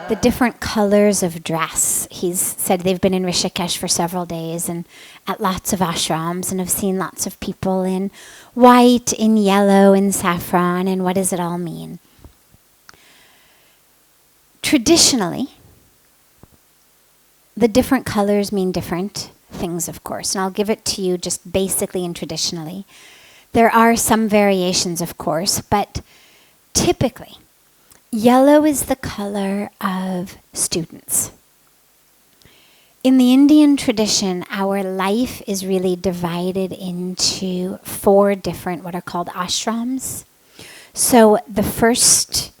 the different colors of dress. He's said they've been in Rishikesh for several days and at lots of ashrams and have seen lots of people in white, in yellow, in saffron, and what does it all mean? Traditionally, the different colors mean different things, of course, and I'll give it to you just basically and traditionally. There are some variations, of course, but typically, yellow is the color of students. In the Indian tradition, our life is really divided into 4 different what are called ashrams. So the first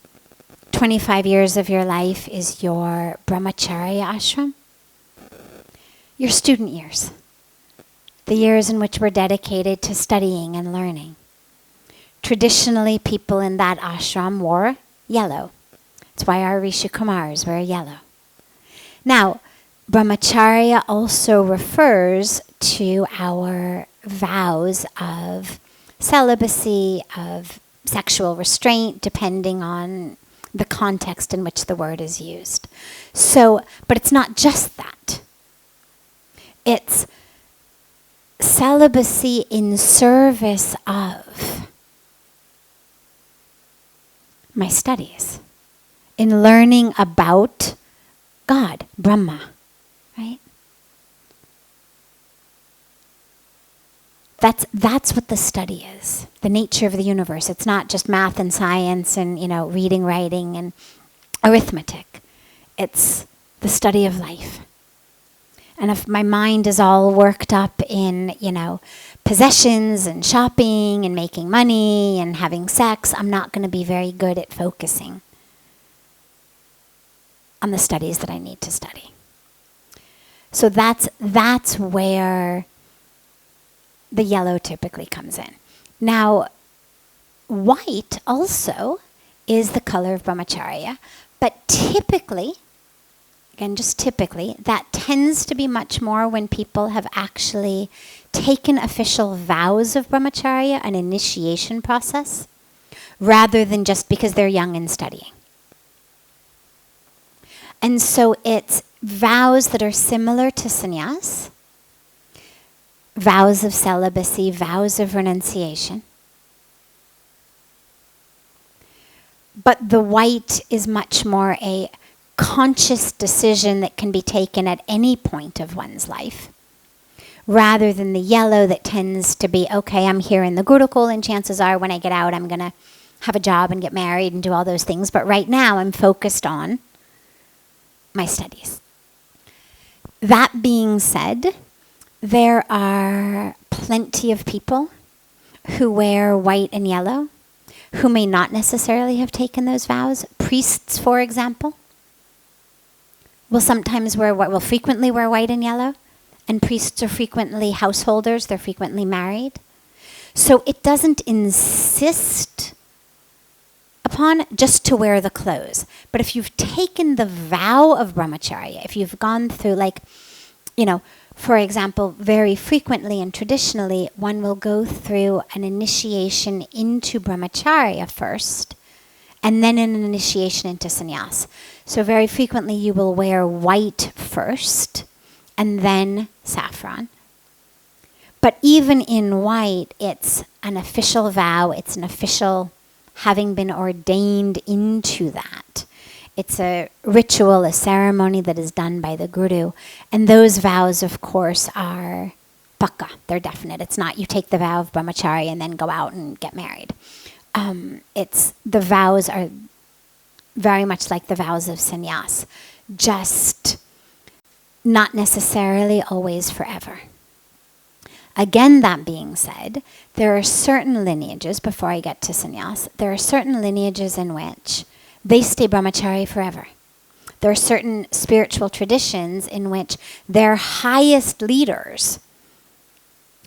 25 years of your life is your brahmacharya ashram, your student years, the years in which we're dedicated to studying and learning. Traditionally, people in that ashram wore yellow. That's why our Rishi Kumars wear yellow. Now, brahmacharya also refers to our vows of celibacy, of sexual restraint, depending on the context in which the word is used. So, but it's not just that. It's celibacy in service of my studies, in learning about God, Brahma, right? That's what the study is, the nature of the universe. It's not just math and science and, reading, writing, and arithmetic. It's the study of life. And if my mind is all worked up in, possessions and shopping and making money and having sex, I'm not going to be very good at focusing on the studies that I need to study. So that's where the yellow typically comes in. Now, white also is the color of brahmacharya, but typically, again, just typically, that tends to be much more when people have actually taken official vows of brahmacharya, an initiation process, rather than just because they're young and studying. And so it's vows that are similar to sannyas, vows of celibacy, vows of renunciation. But the white is much more a conscious decision that can be taken at any point of one's life, rather than the yellow that tends to be, okay, I'm here in the Gurukul, and chances are when I get out, I'm going to have a job and get married and do all those things. But right now, I'm focused on my studies. That being said, there are plenty of people who wear white and yellow who may not necessarily have taken those vows. Priests, for example, will frequently wear white and yellow. And priests are frequently householders. They're frequently married. So it doesn't insist upon just to wear the clothes. But if you've taken the vow of brahmacharya, if you've gone through for example, very frequently and traditionally, one will go through an initiation into brahmacharya first, and then an initiation into sannyas. So very frequently you will wear white first, and then saffron. But even in white, it's an official vow, it's an official having been ordained into that. It's a ritual, a ceremony that is done by the guru. And those vows, of course, are pakka. They're definite. It's not you take the vow of brahmacharya and then go out and get married. The vows are very much like the vows of sannyas, just not necessarily always forever. Again, that being said, there are certain lineages, before I get to sannyas, there are certain lineages in which they stay brahmachari forever. There are certain spiritual traditions in which their highest leaders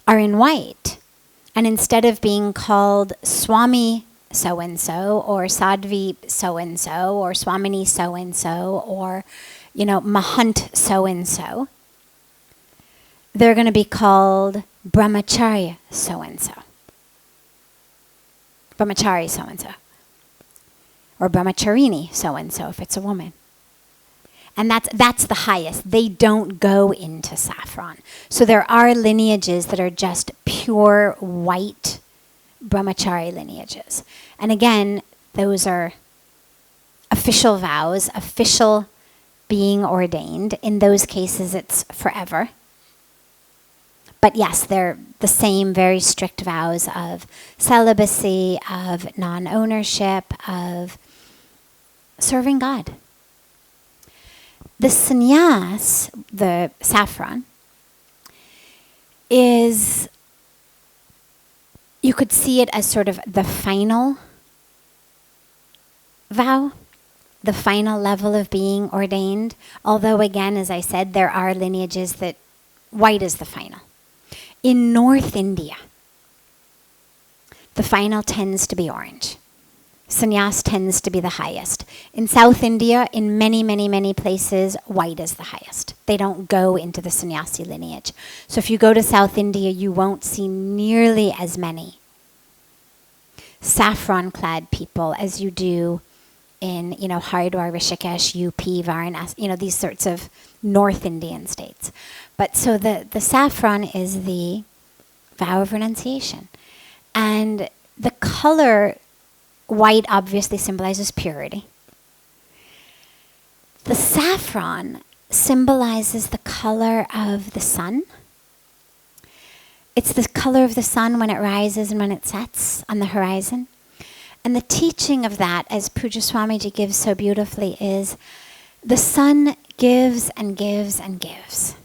are in white. And instead of being called Swami so-and-so, or Sadhvi so-and-so, or Swamini so-and-so, or, Mahant so-and-so, they're going to be called Brahmacharya so-and-so. Brahmachari so-and-so. Or Brahmacharini so-and-so if it's a woman. And that's the highest. They don't go into saffron. So there are lineages that are just pure white brahmachari lineages. And again, those are official vows, official being ordained. In those cases, it's forever. But yes, they're the same very strict vows of celibacy, of non-ownership, of serving God. The sannyas, the saffron, is, you could see it as sort of the final vow, the final level of being ordained. Although again, as I said, there are lineages that white is the final. In North India, the final tends to be orange. Sannyas tends to be the highest. In South India, in many, many, many places, white is the highest. They don't go into the sannyasi lineage. So if you go to South India, you won't see nearly as many saffron-clad people as you do in, Haridwar, Rishikesh, UP, Varanasi, these sorts of North Indian states. But so the saffron is the vow of renunciation. And the color white obviously symbolizes purity. The saffron symbolizes the color of the sun. It's the color of the sun when it rises and when it sets on the horizon. And the teaching of that, as Puja Swamiji gives so beautifully, is the sun gives and gives and gives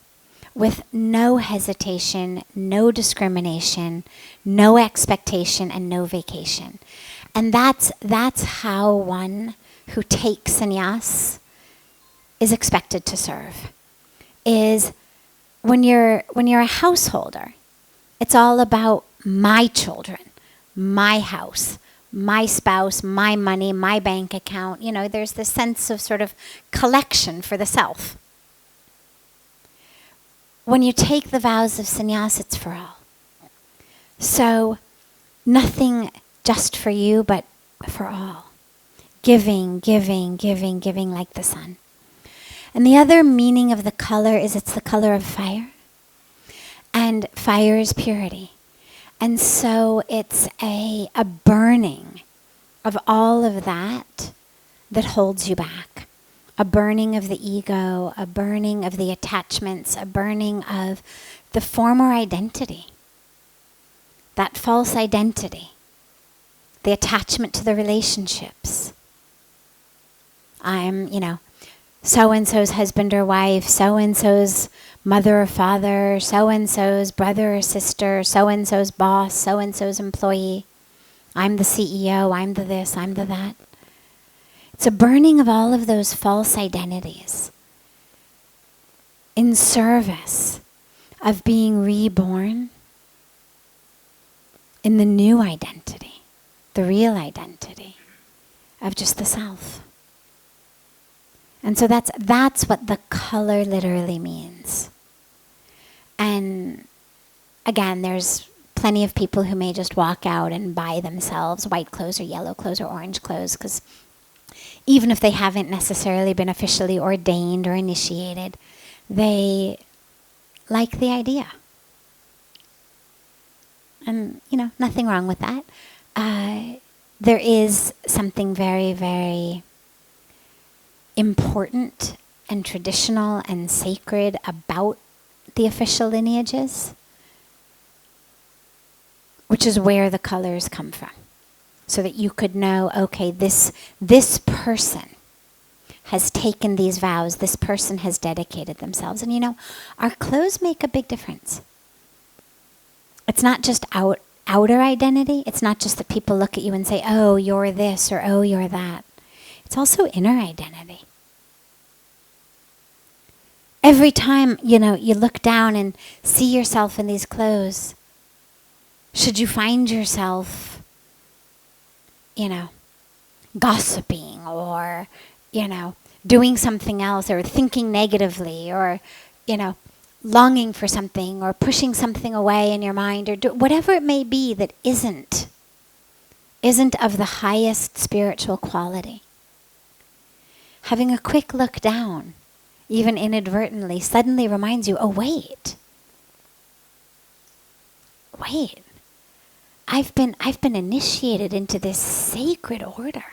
with no hesitation, no discrimination, no expectation, and no vacation. And that's how one who takes sannyas is expected to serve. Is when you're a householder, it's all about my children, my house, my spouse, my money, my bank account. There's this sense of sort of collection for the self. When you take the vows of sannyas, it's for all. So nothing just for you, but for all. Giving, giving, giving, giving like the sun. And the other meaning of the color is it's the color of fire. And fire is purity. And so it's a burning of all of that holds you back. A burning of the ego, a burning of the attachments, a burning of the former identity. That false identity. The attachment to the relationships. I'm, so-and-so's husband or wife, so-and-so's mother or father, so-and-so's brother or sister, so-and-so's boss, so-and-so's employee. I'm the CEO, I'm the this, I'm the that. It's a burning of all of those false identities in service of being reborn in the new identity, the real identity of just the self. And so that's what the color literally means. And again, there's plenty of people who may just walk out and buy themselves white clothes or yellow clothes or orange clothes, because even if they haven't necessarily been officially ordained or initiated, they like the idea. And, nothing wrong with that. There is something very, very important and traditional and sacred about the official lineages, which is where the colors come from. So that you could know, okay, this person has taken these vows, this person has dedicated themselves. And our clothes make a big difference. It's not just outer identity. It's not just that people look at you and say, oh, you're this, or oh, you're that. It's also inner identity. Every time, you look down and see yourself in these clothes, should you find yourself, gossiping or, doing something else or thinking negatively or, longing for something or pushing something away in your mind or whatever it may be that isn't of the highest spiritual quality. Having a quick look down even inadvertently, suddenly reminds you, oh, wait, I've been initiated into this sacred order.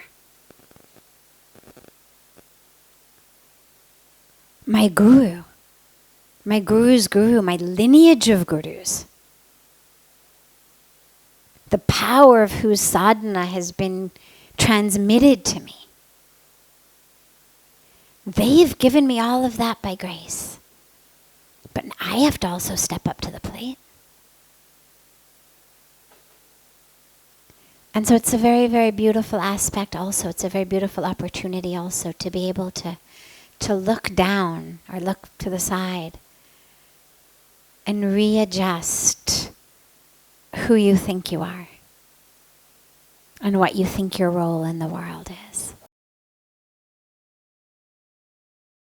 My guru, my guru's guru, my lineage of gurus, the power of whose sadhana has been transmitted to me. They've given me all of that by grace. But I have to also step up to the plate. And so it's a very, very beautiful aspect also. It's a very beautiful opportunity also to be able to look down or look to the side and readjust who you think you are and what you think your role in the world is.